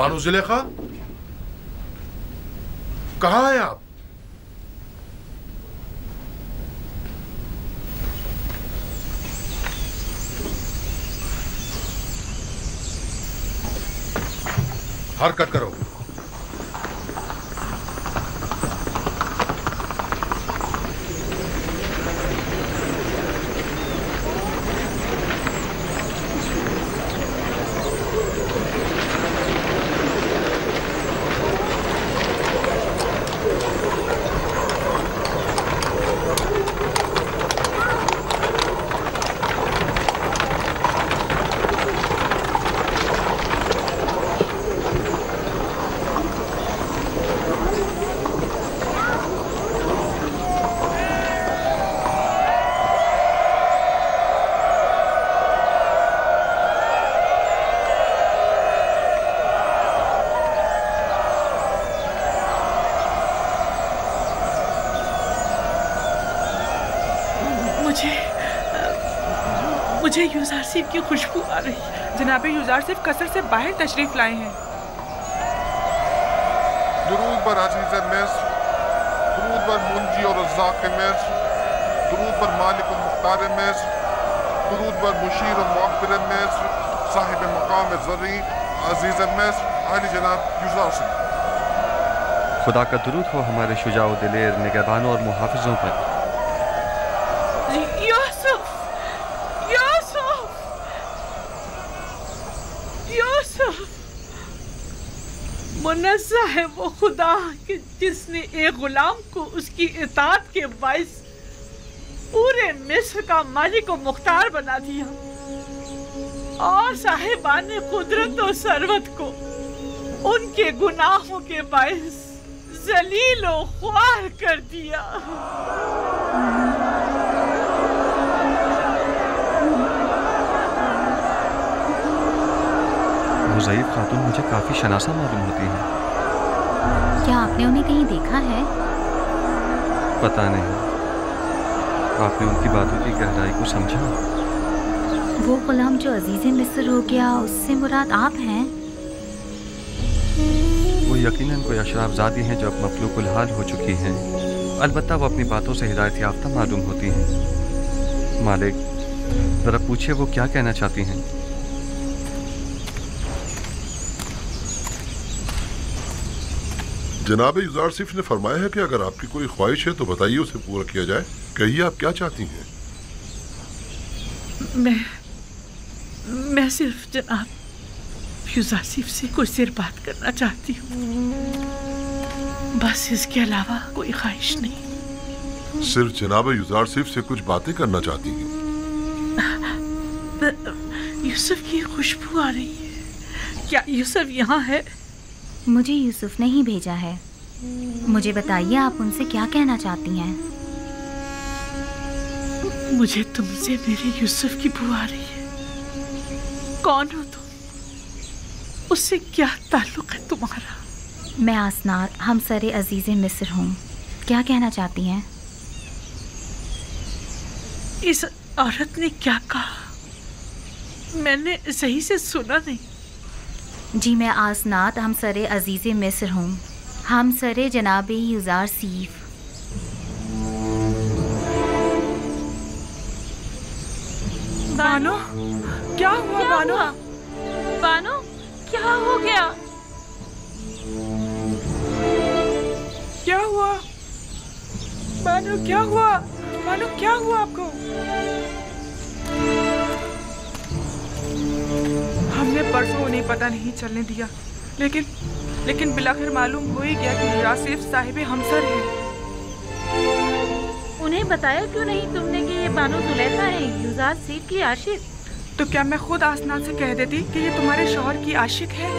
बानो जुलेखा, कहाँ हैं आप? हरकत करो। मुझे यूजारसिफ की खुशबू आ रही है। जनाब यूजारसिफ कसर से बाहर तशरीफ लाए हैं। दुरूद बर अजीज़ मिस्र, दुरूद बर मुंजी और रज़्ज़ाक़ मिस्र, दुरूद बर मालिक और मुख्तार मिस्र, दुरूद बर मुशीर और मुअब्बिर मिस्र, साहिब मकाम ज़र्री अजीज़ मिस्र, आली जनाब यूजारसिफ। खुदा का दुरूद हो हमारे शुजाओ दिलेर निगहबानों और मुहाफिजों पर। मुनज़्ज़ह है वो खुदा कि जिसने एक गुलाम को उसकी इताअत के बाइस पूरे मिस्र का मालिक और मुख्तार बना दिया और साहिबान कुदरत और सरवत को उनके गुनाहों के बाइस ज़लील और ख्वार कर दिया। ज़ईफ़ खातून मुझे काफ़ी शनासा मालूम होती है। क्या आपने उन्हें कहीं देखा है? पता नहीं। आपने उनकी बातों की गहराई को समझा? वो गुलाम जो अजीज़ मिस्र हो गया, उससे मुराद आप हैं? वो यकीनन कोई अशराफज़ादी हैं जो अब मफलूकुल हाल हो चुकी हैं। अलबत्ता वो अपनी बातों से हिदायत याफ्ता मालूम होती हैं। मालिक, ज़रा पूछिए वो क्या कहना चाहती हैं? जनाब यूजारसिफ ने फरमाया है कि अगर आपकी कोई ख्वाहिश है तो बताइए, उसे पूरा किया जाए। कहिए आप क्या चाहती हैं? मैं सिर्फ जनाब यूजारसिफ से कुछ देर बात करना चाहती हूँ, बस इसके अलावा कोई ख्वाहिश नहीं। सिर्फ जनाब यूजारसिफ से कुछ बातें करना चाहती हैं? यूसुफ की खुशबू आ रही है। क्या यूसुफ यहाँ है? मुझे यूसुफ ने ही भेजा है। मुझे बताइए आप उनसे क्या कहना चाहती हैं? मुझे तुमसे मेरे यूसुफ की बू आ रही है। कौन हो तुम? उससे क्या ताल्लुक है तुम्हारा? मैं आसनात हमसरे अजीज़े मिस्र हूँ। क्या कहना चाहती हैं? इस औरत ने क्या कहा? मैंने सही से सुना नहीं। जी मैं आसनात हमसरे अजीज़े मिस्र हूँ, हमसरे जनाब यूजारसिफ। बानो, क्या हुआ बानो? बानो, क्या हो गया? क्या हुआ बानो? क्या हुआ बानो? क्या हुआ आपको? हमने परसों उन्हें पता नहीं चलने दिया, लेकिन बिलाखिर मालूम हो ही गया कि यूजारसिफ साहिब हमसर है। उन्हें बताया क्यों नहीं तुमने कि ये बानो जुलेखा है, यूजारसिफ की आशिक? तो क्या मैं खुद आसनात से कह देती कि ये तुम्हारे शौहर की आशिक है?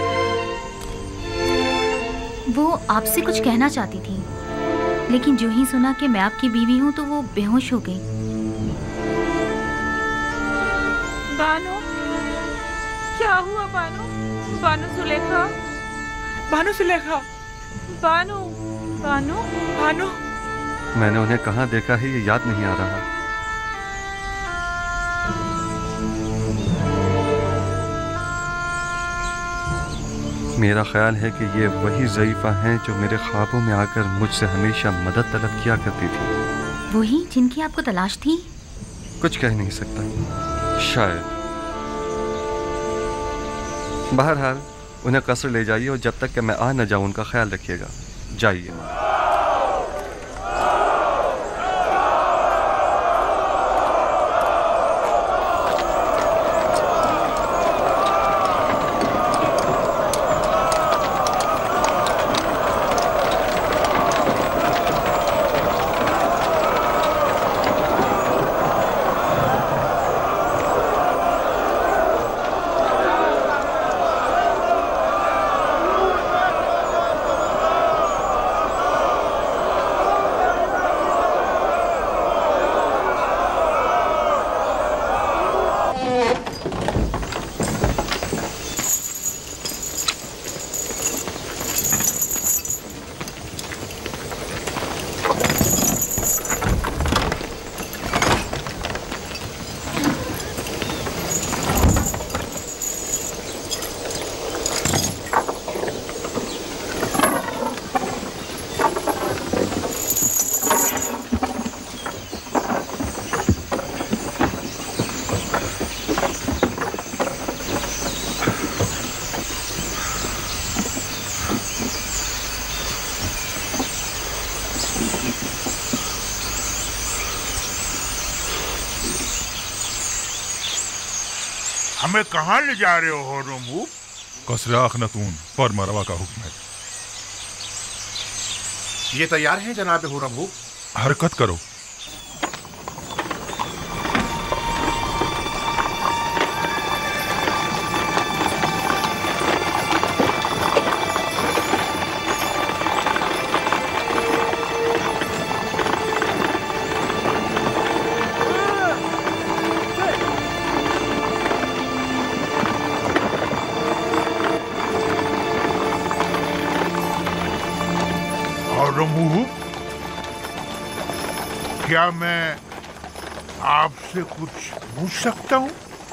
वो आपसे कुछ कहना चाहती थी, लेकिन जो ही सुना कि मैं आपकी बीवी हूँ तो वो बेहोश हो गई। बानो, क्या हुआ बानो? बानो जुलेखा, बानो जुलेखा, बानो, बानो, बानो। मैंने उन्हें कहाँ देखा है ये याद नहीं आ रहा। मेरा ख्याल है कि ये वही ज़ईफ़ा हैं जो मेरे ख्वाबों में आकर मुझसे हमेशा मदद तलब किया करती थी। वही जिनकी आपको तलाश थी? कुछ कह नहीं सकता, शायद। बहरहाल उन्हें कसर ले जाइए और जब तक कि मैं आ न जाऊं उनका ख्याल रखिएगा। जाइए। हमें कहाँ ले जा रहे हो हुर्रम? कसर अखनातून पर मरवा का हुक्म है। ये तैयार हैं जनाब हुर्रम? हरकत करो। क्या मैं आपसे कुछ पूछ सकता हूँ?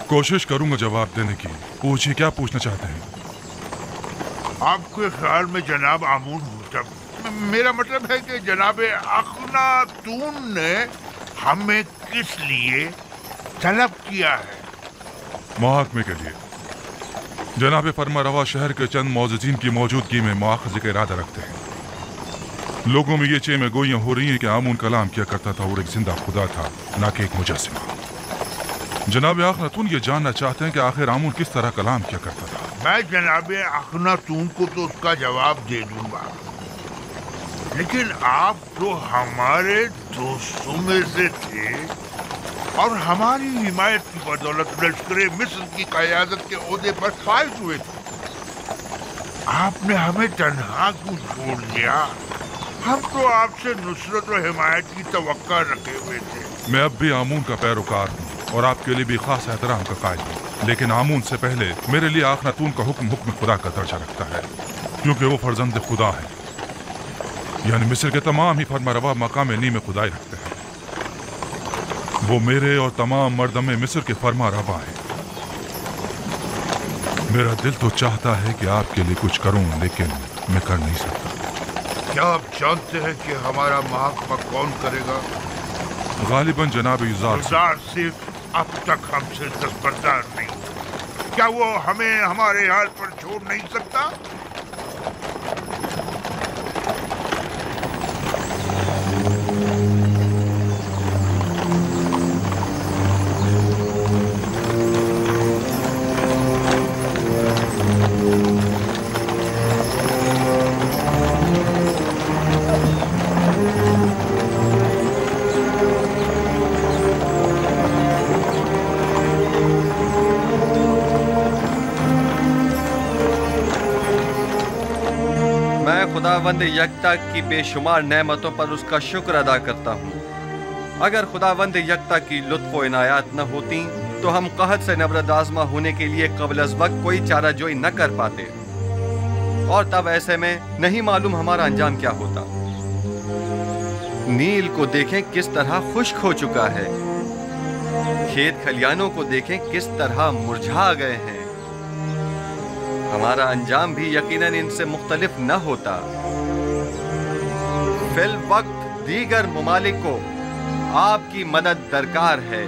कोशिश करूंगा जवाब देने की। पूछिए, क्या पूछना चाहते हैं? आपके ख्याल में जनाब आमून होता, मेरा मतलब है कि जनाब अखनातून ने हमें किस लिए तलब किया है? मुहाकमे के लिए। जनाब फरमा रवा शहर के चंद मौजूदीन की मौजूदगी में मुआखजे का इरादा रखते हैं। लोगों में ये चेमे गोइयां हो रही हैं कि आमून कलाम किया करता था और एक जिंदा खुदा था, ना कि एक मुजस्सिमा। जनाब अखनातून ये जानना चाहते हैं कि आखिर आमून किस तरह कलाम किया करता था। मैं जनाब अखनातून को तो उसका जवाब दे दूंगा, लेकिन आप तो हमारे दोस्तों में से थे और हमारी हिमायत की बदौलत लश्कर मिस्र की क़यादत के ओहदे पर फाइज हुए थे। आपने हमें तन्हा क्यों छोड़ दिया? हम तो आपसे नुसरत और हिमायत की तवक्का रखे हुए थे। मैं अब भी आमून का पैरोकार हूँ और आपके लिए भी खास एहतराम का कायल हूँ, लेकिन आमून से पहले मेरे लिए अखनातून का हुक्म खुदा का दर्जा रखता है, क्योंकि वो फर्जंद खुदा है। यानी मिस्र के तमाम ही फरमारवा मकाम नी में खुदाई रखते हैं। वो मेरे और तमाम मर्दमे मिस्र के फरमारवा हैं। मेरा दिल तो चाहता है कि आपके लिए कुछ करूं, लेकिन मैं कर नहीं सकता। क्या आप जानते हैं कि हमारा महकमा कौन करेगा? गालिबन जनाब युज़ार सिर्फ अब तक हमसे दस्तबरदार नहीं हुआ। क्या वो हमें हमारे हाल पर छोड़ नहीं सकता? खुदावंद यकता की बेशुमार नेमतों पर उसका शुक्र अदा करता हूँ। अगर खुदावंद यकता की लुत्फ़ व इनायात न होती तो हम कहत से नबरद आज़मा होने के लिए क़ब्ल अज़ वक्त कोई चारा जोई न कर पाते, और तब ऐसे में नहीं मालूम हमारा अंजाम क्या होता। नील को देखें किस तरह खुश्क हो चुका है, खेत खलियानों को देखें किस तरह मुरझा गए हैं। हमारा अंजाम भी यकीनन इनसे मुख्तलिफ न होता। फिल वक्त दीगर मुमालिक को आपकी मदद दरकार है।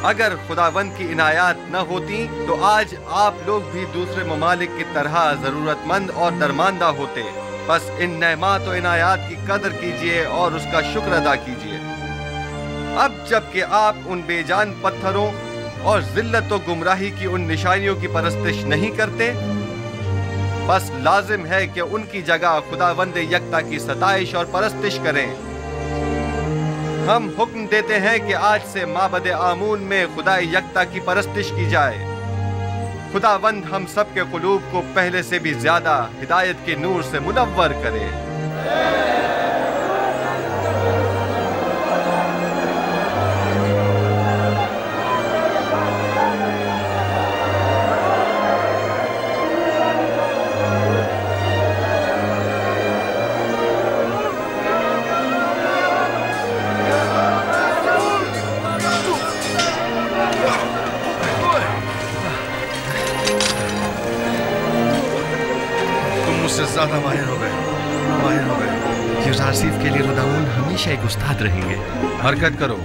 अगर खुदावंद की इनायात न होती तो आज आप लोग भी दूसरे ममालिक की तरह ज़रूरतमंद और दरमांदा होते। बस इन नेमात और इनायात की कदर कीजिए और उसका शुक्र अदा कीजिए। अब जबकि आप उन बेजान पत्थरों और जिल्लत और गुमराही की उन निशानियों की परस्तिश नहीं करते, बस लाजिम है कि उनकी जगह खुदावंद यकता की सताइश और परस्तिश करें। हम हुक्म देते हैं कि आज से माबद आमून में खुदा यकता की परस्तिश की जाए। खुदावंद हम सब के कुलूब को पहले से भी ज्यादा हिदायत के नूर से मुनव्वर करे। ज्यादा माहिर हो गए। यूज़ार सीफ के लिए रुदामून हमेशा एक उस्ताद रहेंगे। हरकत करो।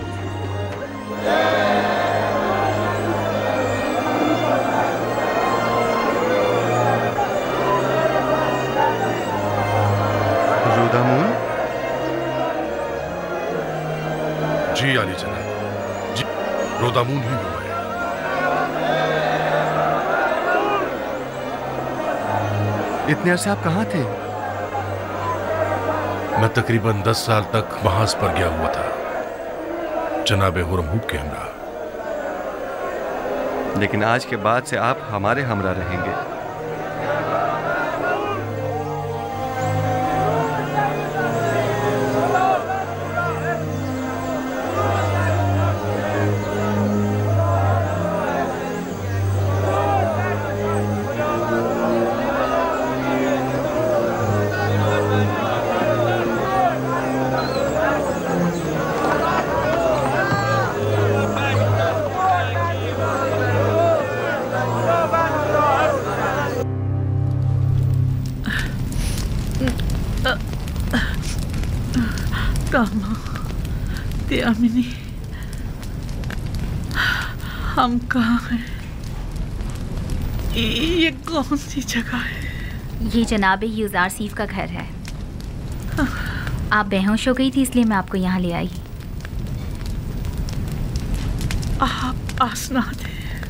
रुदामून? जी आली जनाब, जी रुदामून ही हुआ है। इतने अरसे आप कहाँ थे? मैं तकरीबन 10 साल तक महाज पर गया हुआ था जनाब हुरमहूब के हमरा। लेकिन आज के बाद से आप हमारे हमरा रहेंगे। अमिनी, हम कहाँ हैं? ये कौन सी जगह है? ये जनाब यूज़ार सीफ का घर है। आप बेहोश हो गई थी इसलिए मैं आपको यहाँ ले आई। आप आसनाद हैं,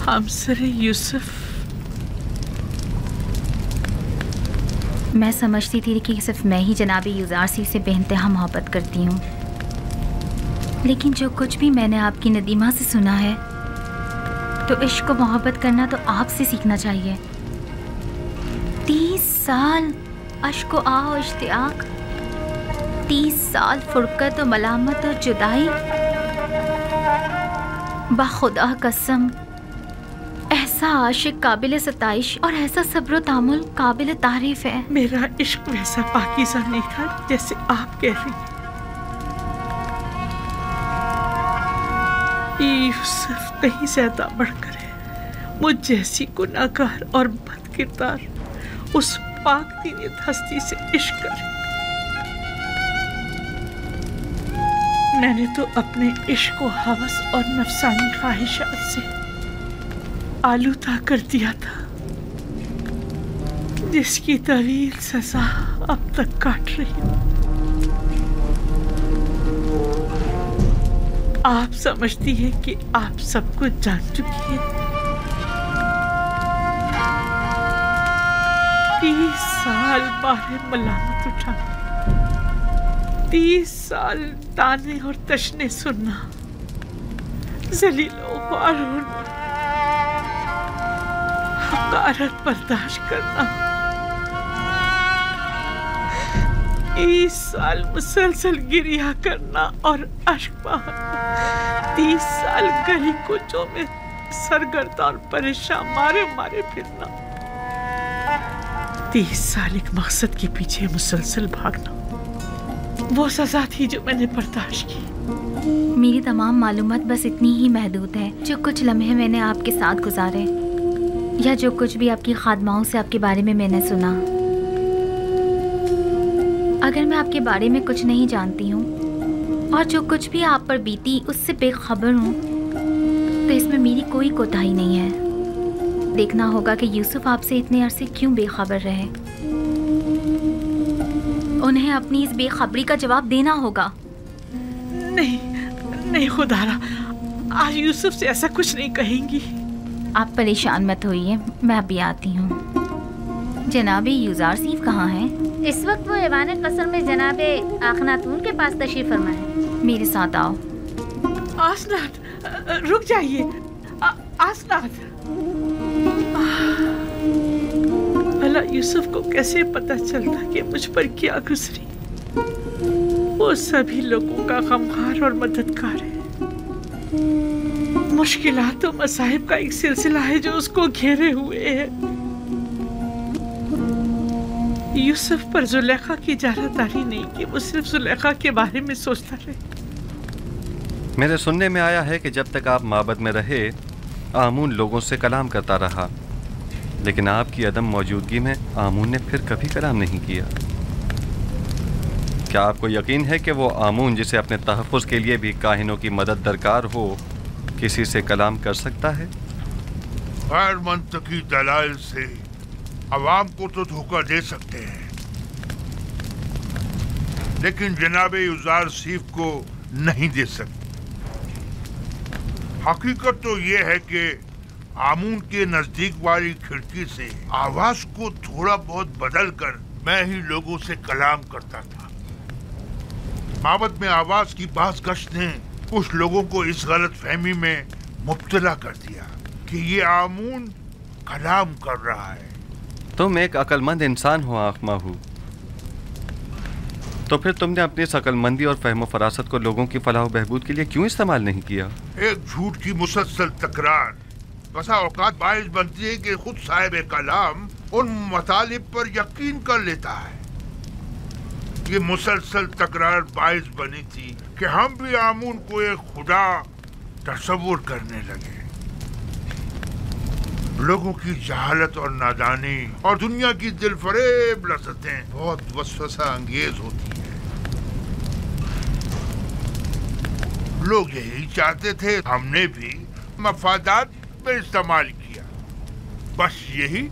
हम सरे यूसुफ। मैं समझती थी कि सिर्फ मैं ही जनाब यूज़ार सीफ से बेइंतहा मोहब्बत करती हूँ, लेकिन जो कुछ भी मैंने आपकी नदीमा से सुना है तो इश्क और मोहब्बत करना तो आपसे सीखना चाहिए। 30 साल अश्क व आह और इश्तियाक, 30 साल फुरकत और मलामत और जुदाई। बाखुदा कसम, ऐसा आशिक काबिल सताइश और ऐसा सब्र तामुल काबिल तारीफ है। मेरा इश्क वैसा पाकीज़ा नहीं था जैसे आप कह रही हैं। यूसुफ कहीं ज्यादा बढ़कर है। मुझ जैसी गुनाहगार और बदकिरदार उस पाक दीनियत हस्ती से इश्क करे। मैंने तो अपने इश्क को हवस और नफसानी ख्वाहिशात से आलूदा कर दिया था, जिसकी तवील सजा अब तक काट रही हूँ। आप समझती हैं कि आप सब कुछ जान चुकी हैं। 30 साल बारे मलामत उठाना, 30 साल ताने और तशने सुनना, जलीलो ख्वार होना, हकारत बर्दाश्त करना, 30 साल मुसलसल गिरिया करना और अश्क बहाना, 30 साल गली कोचों में सरगर्दा और परेशान मारे मारे फिरना, 30 साल एक मकसद के पीछे मुसलसल भागना। वो सजा थी जो मैंने बर्दाश्त की। मेरी तमाम मालूमात बस इतनी ही महदूद है। जो कुछ लम्हे मैंने आपके साथ गुजारे या जो कुछ भी आपकी खादमाओं से आपके बारे में मैंने सुना, अगर मैं आपके बारे में कुछ नहीं जानती हूँ और जो कुछ भी आप पर बीती उससे बेखबर हूँ, तो इसमें मेरी कोई कोताही नहीं है। देखना होगा कि यूसुफ आपसे इतने अरसे क्यों बेखबर रहे। उन्हें अपनी इस बेखबरी का जवाब देना होगा। नहीं नहीं खुदारा, आज यूसुफ से ऐसा कुछ नहीं कहेंगी। आप परेशान मत होइए, मैं अभी आती हूँ। जनाबे यूज़ार सीफ कहाँ हैं? इस वक्त वो ऐवान कसर में जनाबे आखनातून के पास तशरीफ फरमा है। मेरे साथ आओ। आसनात, रुक जाइए। आसनात, भला यूसुफ को कैसे पता चलता कि मुझ पर क्या गुजरी? वो सभी लोगों का गमखार और मददगार है। मुश्किलात और मसाइब का एक सिलसिला है जो उसको घेरे हुए है। यूसुफ पर जुलेखा की जारदारी नहीं कि वो सिर्फ जुलेखा के बारे में सोचता रहे। मेरे सुनने में आया है कि जब तक आप माबद में रहे, आमून लोगों से कलाम करता रहा, लेकिन आपकी अदम मौजूदगी में आमून ने फिर कभी कलाम नहीं किया। क्या आपको यकीन है कि वो आमून, जिसे अपने तहफ़्फ़ुज़ के लिए भी काहिनों की मदद दरकार हो, किसी से कलाम कर सकता है? गैर मंतकी दलाइल से अवाम को तो धोखा दे सकते हैं, लेकिन जनाबे यूज़ार सीफ को नहीं दे सकते। हकीकत तो ये है कि आमून के नजदीक वाली खिड़की से आवाज को थोड़ा बहुत बदल कर मैं ही लोगों से कलाम करता था। माबद में आवाज की बाज़ गश्त ने कुछ लोगों को इस गलत फहमी में मुब्तला कर दिया कि ये आमून कलाम कर रहा है। तुम एक अक्लमंद इंसान हो आखमाहू, तो फिर तुमने अपनी इस अक्लमंदी और फहम फरासत को लोगों की फलाह बहबूद के लिए क्यों इस्तेमाल नहीं किया? एक झूठ की मुसलसल तकरार बसा औकात बाइस बनती है कि खुद साहिब कलाम उन मतालिब पर यकीन कर लेता है। ये मुसलसल तकरार बाइस बनी थी कि हम भी आमून को एक खुदा तस्वुर करने लगे। लोगों की जहालत और नादानी और दुनिया की दिलफरेब लज़्ज़तें बहुत वसवसा अंगेज होती हैं। लोग यही चाहते थे, हमने भी मफादात में इस्तेमाल किया, बस यही।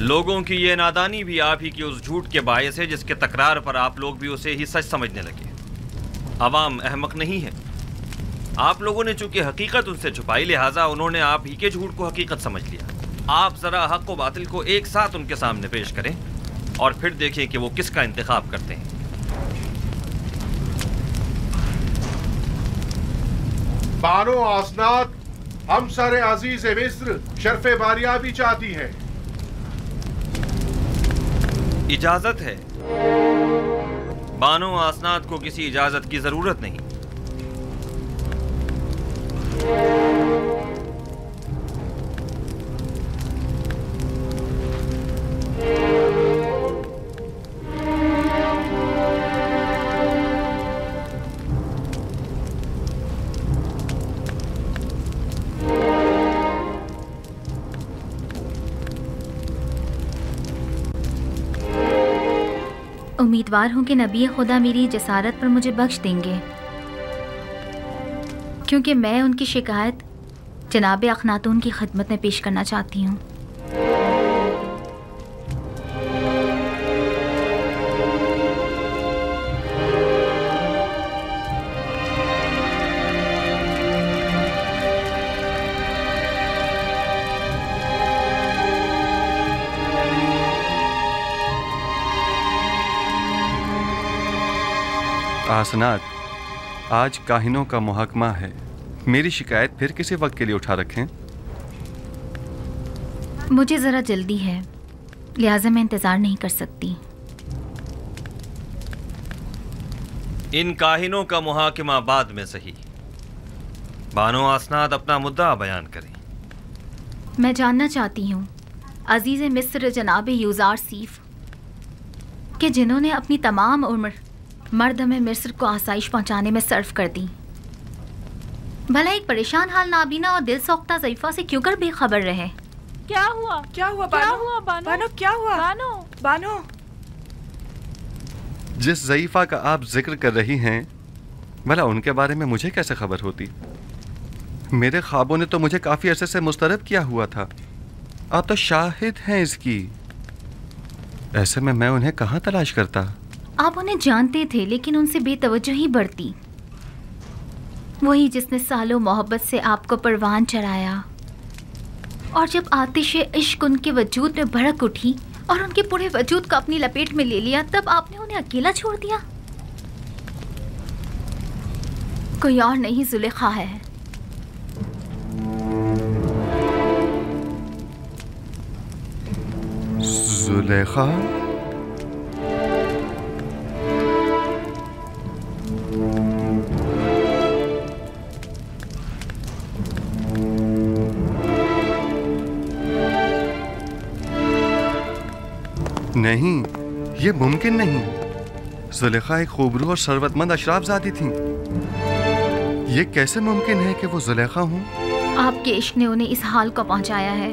लोगों की ये नादानी भी आप ही की उस झूठ के बायस है जिसके तकरार पर आप लोग भी उसे ही सच समझने लगे। अवाम अहमक नहीं है। आप लोगों ने चूंकि हकीकत उनसे छुपाई, लिहाजा उन्होंने आप ही के झूठ को हकीकत समझ लिया। आप जरा हक व बातिल को एक साथ उनके सामने पेश करें और फिर देखें कि वो किसका इंतखाब करते हैं। बानो आसनात, हम सर अजीज मिस्र शर्फ बारियाबी चाहती है। इजाजत है। बानो आसनात को किसी इजाजत की जरूरत नहीं। उम्मीदवार हूँ कि नबी खुदा मेरी जसारत पर मुझे बख्श देंगे, क्योंकि मैं उनकी शिकायत जनाब अखनातून की खिदमत में पेश करना चाहती हूँ। आसनात, आज काहिनों का मुहकमा है। मेरी शिकायत फिर किसी वक्त के लिए उठा रखें। मुझे ज़रा जल्दी है, लिहाजा मैं इंतज़ार नहीं कर सकती। इन काहिनों का मुहाकिमा बाद में सही। बानो आसनात अपना मुद्दा बयान करें। मैं जानना चाहती हूँ अजीज़ मिस्र जनाब यूज़ार सीफ कि जिन्होंने अपनी तमाम उम्र मर्द में मिस्र को आसाइश पहुँचाने में सर्फ कर दी, भला एक परेशान हाल नाबीना और दिल सोख्ता ज़ईफ़ा से क्यों कर बेखबर रहे? क्या हुआ? क्या हुआ क्या बानो? हुआ बानो? बानो क्या हुआ? बानो जिस ज़ईफ़ा का आप जिक्र कर रही हैं, भला उनके बारे में मुझे कैसे खबर होती? मेरे ख्वाबों ने तो मुझे काफी अरसे से मुस्तरद किया हुआ था। आप तो शाहिद हैं इसकी। ऐसे में मैं उन्हें कहाँ तलाश करता? आप उन्हें जानते थे लेकिन उनसे बेतवज्जोही बढ़ती। वही जिसने सालों मोहब्बत से आपको परवान चढ़ाया, और जब आतिश इश्क उनके वजूद में भड़क उठी और उनके पूरे वजूद को अपनी लपेट में ले लिया, तब आपने उन्हें अकेला छोड़ दिया। कोई और नहीं, जुलेखा है। जुलेखा? नहीं, ये मुमकिन नहीं। जुलेखा एक खूबरू और शरबतमंद अशराफजादी थी। ये कैसे मुमकिन है कि वो जुलेखा हूँ? आपके इश्क ने उन्हें इस हाल को पहुंचाया है।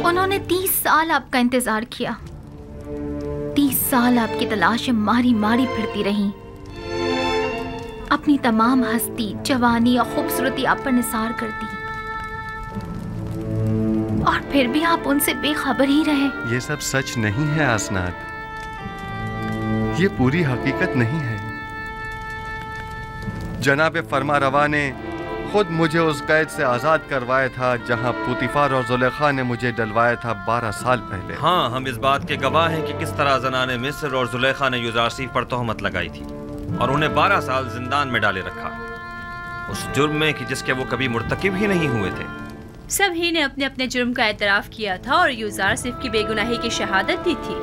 उन्होंने 30 साल आपका इंतजार किया। 30 साल आपकी तलाश में मारी मारी फिरती रही। अपनी तमाम हस्ती, जवानी और खूबसूरती आप पर निसार कर दी, और फिर भी आप उनसे बेखबर ही रहे। ये सब सच नहीं है आसनाद, ये पूरी हकीकत नहीं है। जनाब फरमारवा ने खुद मुझे उस कैद से आजाद करवाया था जहां पुतिफार और जुलेखा ने मुझे डलवाया था 12 साल पहले। हाँ, हम इस बात के गवाह हैं कि किस तरह ज़नाने मिस्र और जुलेखा ने यूज़ारसीफ पर तोहमत लगाई थी और उन्हें 12 साल जिंदान में डाले रखा, उस जुर्म में कि जिसके वो कभी मुर्तकिब ही नहीं हुए थे। सभी ने अपने अपने जुर्म का एतराफ किया था और यूज़ारसीफ की बेगुनाही की शहादत दी थी।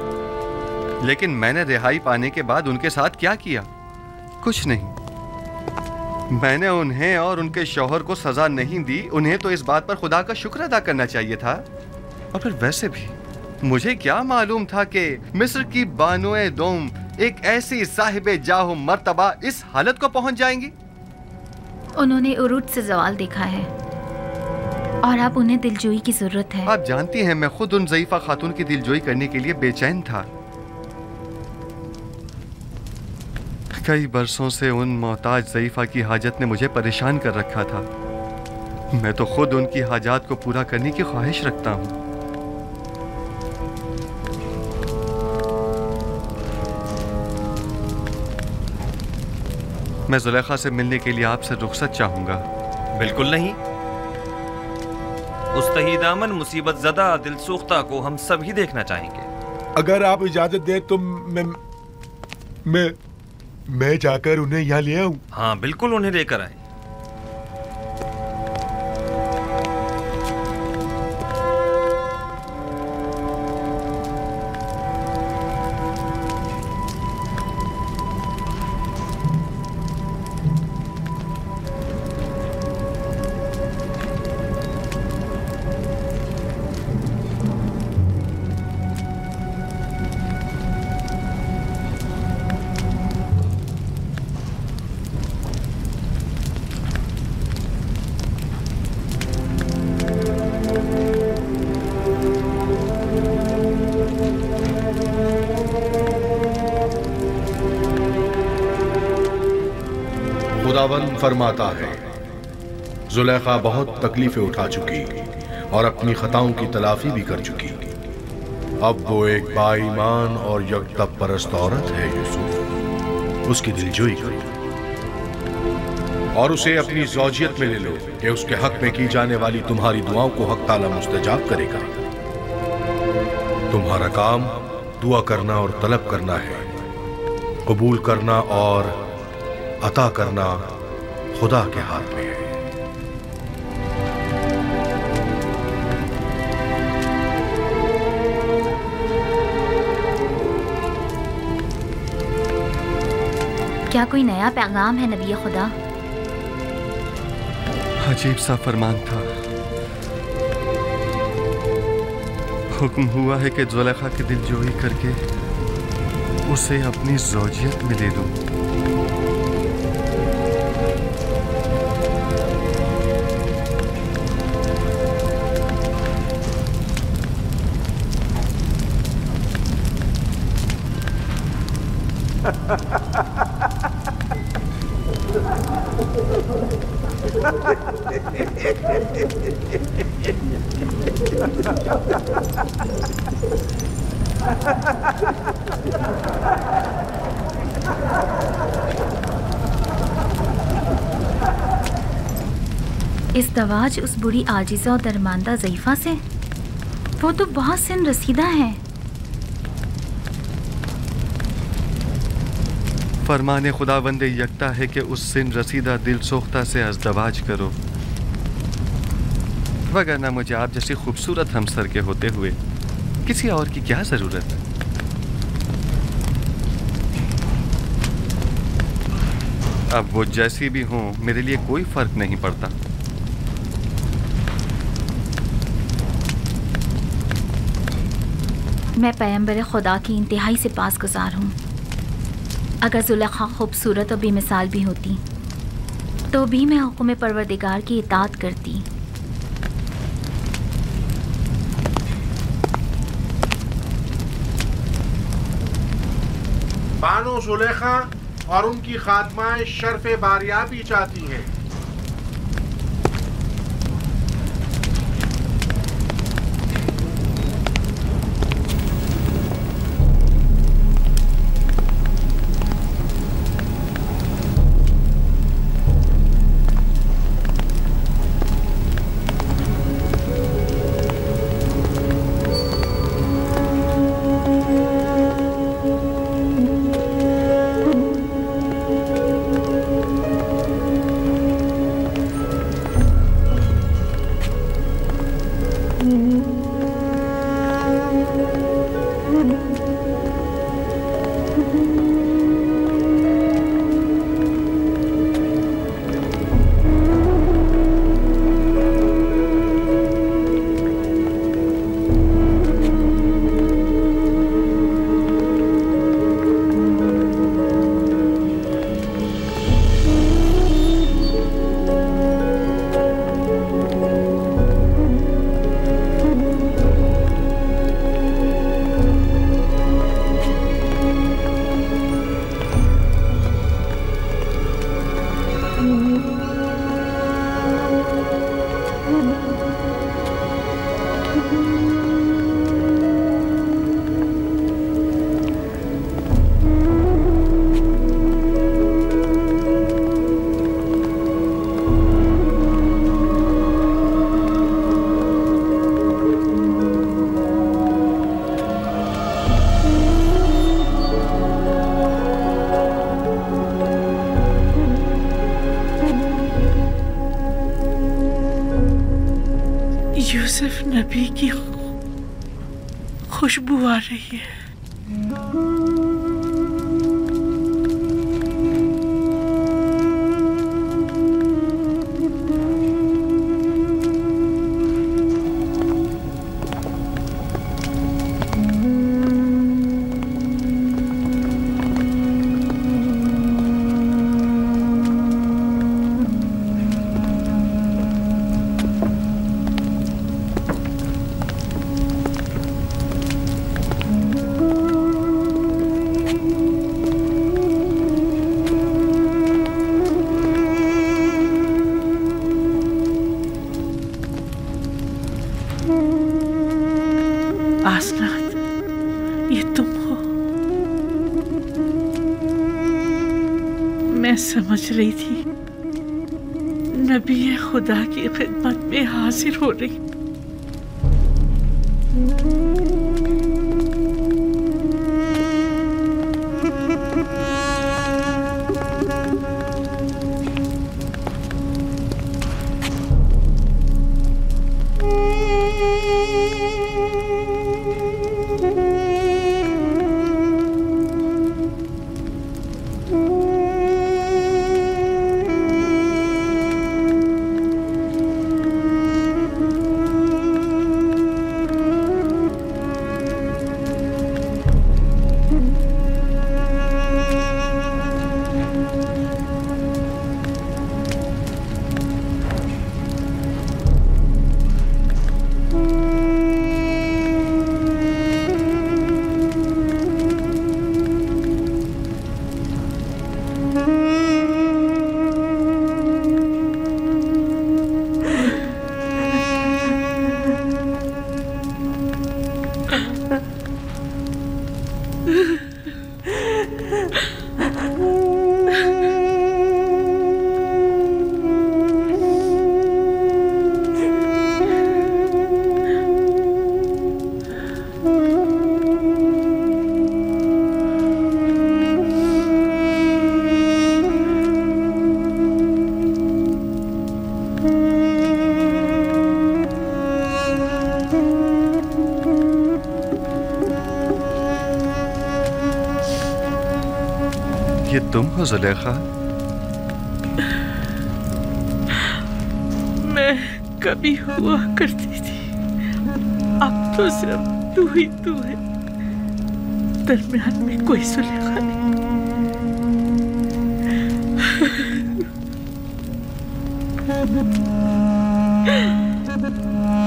लेकिन मैंने रिहाई पाने के बाद उनके साथ क्या किया? कुछ नहीं। मैंने उन्हें और उनके शौहर को सजा नहीं दी। उन्हें तो इस बात पर खुदा का शुक्र अदा करना चाहिए था। और फिर वैसे भी मुझे क्या मालूम था कि मिस्र की बानोए दोम एक ऐसी साहिबे जाहो मर्तबा इस हालत को पहुंच जाएंगी। उन्होंने उरूज से ज़वाल देखा है और अब उन्हें दिलजोई की जरूरत है। आप जानती हैं मैं खुद उन ज़ईफ़ा खातून की दिलजोई करने के लिए बेचैन था। कई बरसों से उन मोहताज ज़ईफ़ा की हाजत ने मुझे परेशान कर रखा था। मैं तो खुद उनकी हाजात को पूरा करने की ख्वाहिश रखता हूँ। मैं जुलेखा से मिलने के लिए आपसे रुखसत चाहूंगा। बिल्कुल नहीं। उस तहीदामन मुसीबत ज़दा दिलसूख्ता को हम सब ही देखना चाहेंगे। अगर आप इजाजत दें तो मैं जाकर उन्हें यहाँ ले आऊं। हाँ बिल्कुल, उन्हें लेकर आए। खुदावंद फरमाता है, जुलेखा बहुत तकलीफें उठा चुकी और अपनी खताओं की तलाफी भी कर चुकी। अब वो एक बाईमान और यकदम परस्त औरत है। यूसुफ, उसकी दिलजोई करो और उसे अपनी ज़ौजियत में ले लो कि उसके हक में की जाने वाली तुम्हारी दुआओं को हक ताला मुस्तजाब करेगा। तुम्हारा काम दुआ करना और तलब करना है। कबूल करना और अता करना खुदा के हाथ में है। क्या कोई नया पैगाम है नबी खुदा? अजीब सा फरमान था। हुक्म हुआ है कि जुलेखा की दिलजोई करके उसे अपनी ज़ौजियत में ले लूं। इस दवाज उस बुरी आजिज़ा और दरमांदा ज़ईफ़ा से, वो तो बहुत सिन रसीदा है। फरमाने खुदावंदे यकता है कि उस सिन रसीदा दिल सोख्ता से अज़दवाज करो, वगरना मुझे आप जैसी खूबसूरत हमसर के होते हुए किसी और की क्या ज़रूरत है। अब वो जैसी भी हों, मेरे लिए कोई फ़र्क नहीं पड़ता। मैं पैगंबर खुदा की इंतहाई से पासगुज़ार हूँ। अगर ज़ुलेखा खूबसूरत और बेमिसाल भी होती तो भी मैं हुक्म परवरदिगार की इताअत करती। बानो ज़ुलेखा और उनकी खादमाएं शर्फ़े बारियाबी चाहती हैं। यूसुफ नबी की खुशबू आ रही है। आसनात, ये तुम हो। मैं समझ रही थी नबी खुदा की खिदमत में हाजिर हो रही। ये तुम हो जुलेखा? मैं कभी हुआ करती थी, अब तो सिर्फ तू ही तू है, दरमियान में कोई जुलेखा नहीं।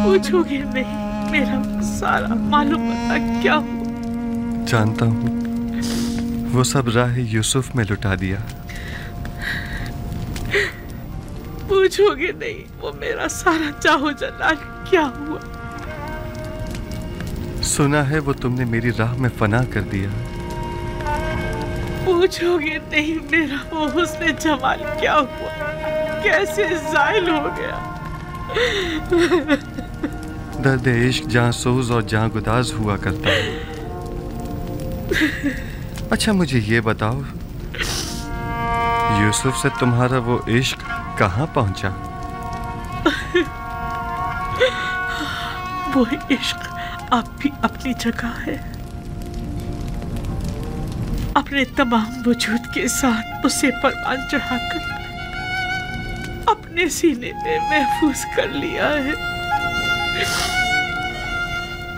पूछोगे नहीं मेरा सारा मालूम पता क्या हुआ? जानता हूँ, वो सब राह यूसुफ में लुटा दिया। पूछोगे नहीं वो मेरा सारा चाहो जलाल क्या हुआ? सुना है वो तुमने मेरी राह में फना कर दिया। पूछोगे नहीं मेरा वो हुस्न जमाल क्या हुआ, कैसे ज़ाइल हो गया? दर्द इश्क जहाँ सोज और जहाँ गुदाज हुआ करता है। अच्छा मुझे ये बताओ, यूसुफ से तुम्हारा वो इश्क कहाँ पहुंचा? वो इश्क अब भी अपनी जगह है, अपने तमाम वजूद के साथ उसे परवान चढ़ाकर अपने सीने में महफूज कर लिया है।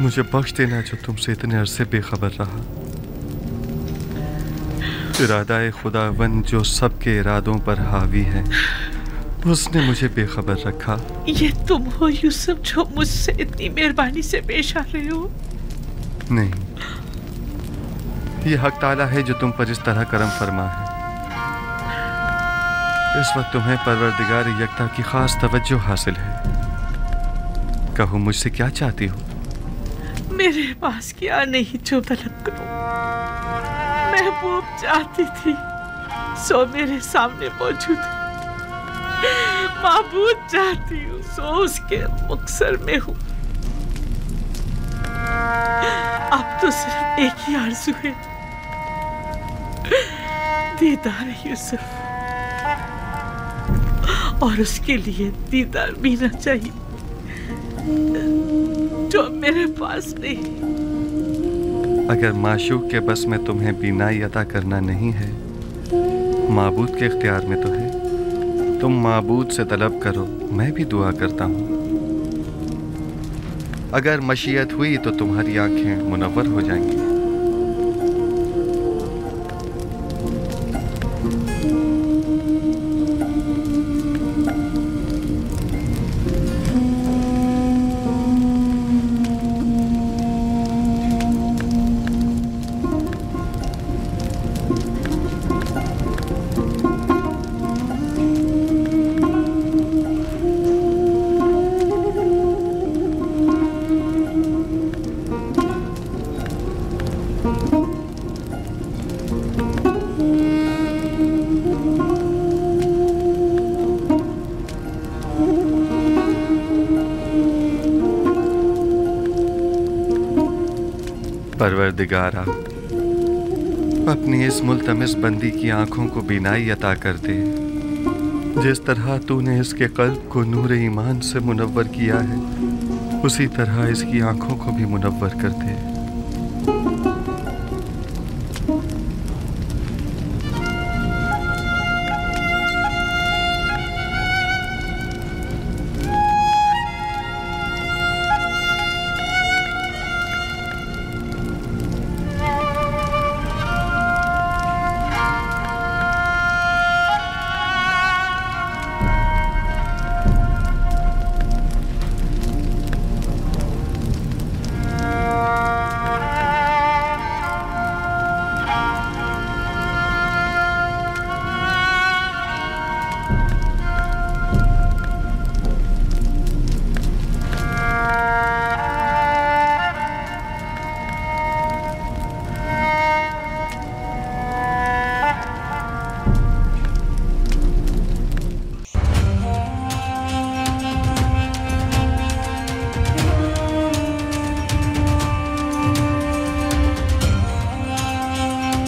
मुझे बख्श देना जो तुमसे इतने अरसे बेखबर रहा। इरादा खुदावंद जो सबके इरादों पर हावी है, उसने मुझे बेखबर रखा। ये तुम हो यूसुफ जो मुझसे इतनी मेहरबानी से पेश आ रहे हो? नहीं, ये हक ताला है जो तुम पर इस तरह करम फरमा है। इस वक्त तुम्हें परवरदिगार यकता की खास तवज्जो हासिल है। कहो मुझसे क्या चाहती हो? मेरे पास क्या नहीं जो तलब करूं। महबूब चाहती थी सो मेरे सामने मौजूद है, माबूद चाहती हूँ सो उसके मुक्सर में हूँ। अब तो सिर्फ एक ही आरज़ू है, दीदार यूसुफ, और उसके लिए दीदार बीना चाहिए जो मेरे पास नहीं। अगर माशूक के बस में तुम्हें बीनाई अता करना नहीं है, माबूद के इख्तियार में तो है। तुम माबूद से तलब करो, मैं भी दुआ करता हूँ। अगर मशीयत हुई तो तुम्हारी आंखें मुनव्वर हो जाएंगी। परवरदिगारा, अपनी इस मुल्तमिस बंदी की आंखों को बीनाई अता कर दे। जिस तरह तूने इसके कल्ब को नूर ईमान से मुनव्वर किया है, उसी तरह इसकी आंखों को भी मुनव्वर कर दे।